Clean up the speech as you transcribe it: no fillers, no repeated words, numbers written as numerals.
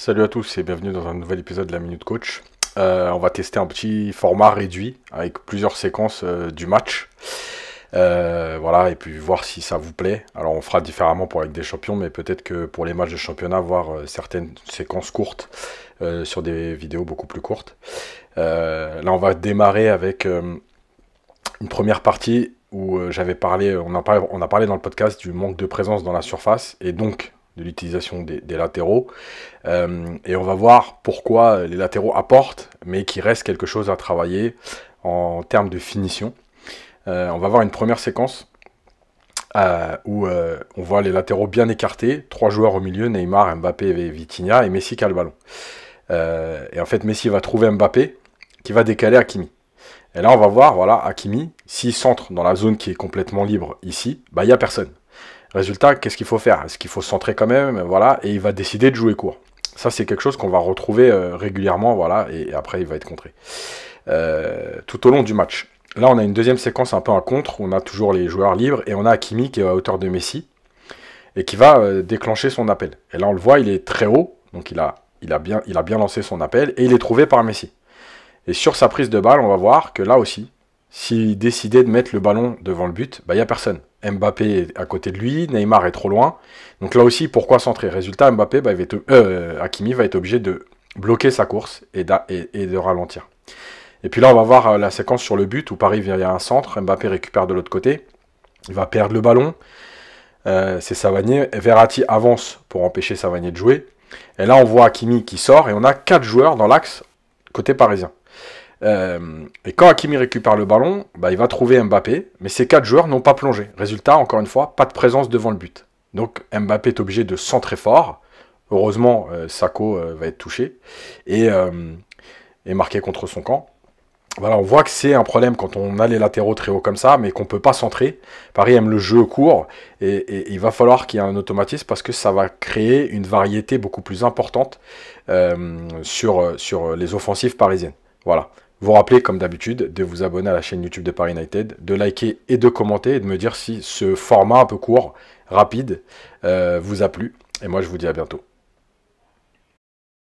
Salut à tous et bienvenue dans un nouvel épisode de la Minute Coach. On va tester un petit format réduit avec plusieurs séquences du match. Voilà, et puis voir si ça vous plaît. Alors on fera différemment pour avec des champions, mais peut-être que pour les matchs de championnat, voir certaines séquences courtes sur des vidéos beaucoup plus courtes. Là on va démarrer avec une première partie où j'avais parlé, on a parlé dans le podcast du manque de présence dans la surface et donc de l'utilisation des latéraux. Et on va voir pourquoi les latéraux apportent, mais qu'il reste quelque chose à travailler en termes de finition. On va voir une première séquence où on voit les latéraux bien écartés, 3 joueurs au milieu, Neymar, Mbappé et Vitinha, et Messi qui a le ballon. Et en fait, Messi va trouver Mbappé, qui va décaler Hakimi. Et là, on va voir, voilà, Hakimi, s'il centre dans la zone qui est complètement libre ici, bah il n'y a personne. Résultat, qu'est-ce qu'il faut faire? Est-ce qu'il faut centrer quand même? Voilà, et il va décider de jouer court. Ça, c'est quelque chose qu'on va retrouver régulièrement, voilà, et après, il va être contré. Tout au long du match. Là, on a une deuxième séquence un peu en contre, où on a toujours les joueurs libres, et on a Hakimi qui est à hauteur de Messi, et qui va déclencher son appel. Et là, on le voit, il est très haut, donc il a bien lancé son appel, et il est trouvé par Messi. Et sur sa prise de balle, on va voir que là aussi, s'il décidait de mettre le ballon devant le but, bah, il n'y a personne. Mbappé est à côté de lui, Neymar est trop loin. Donc là aussi, pourquoi centrer? Résultat, Hakimi va être obligé de bloquer sa course et de ralentir. Et puis là, on va voir la séquence sur le but où Paris vient à un centre, Mbappé récupère de l'autre côté, il va perdre le ballon, c'est Savanier, Verratti avance pour empêcher Savanier de jouer. Et là, on voit Hakimi qui sort et on a 4 joueurs dans l'axe côté parisien. Et quand Hakimi récupère le ballon, bah, il va trouver Mbappé, mais ces 4 joueurs n'ont pas plongé. Résultat, encore une fois, pas de présence devant le but. Donc Mbappé est obligé de centrer fort. Heureusement, Sakho va être touché et marqué contre son camp. Voilà, on voit que c'est un problème quand on a les latéraux très hauts comme ça, mais qu'on ne peut pas centrer. Paris aime le jeu court et il va falloir qu'il y ait un automatisme parce que ça va créer une variété beaucoup plus importante sur les offensives parisiennes. Voilà. Vous rappelez, comme d'habitude, de vous abonner à la chaîne YouTube de Paris United, de liker et de commenter et de me dire si ce format un peu court, rapide, vous a plu. Et moi, je vous dis à bientôt.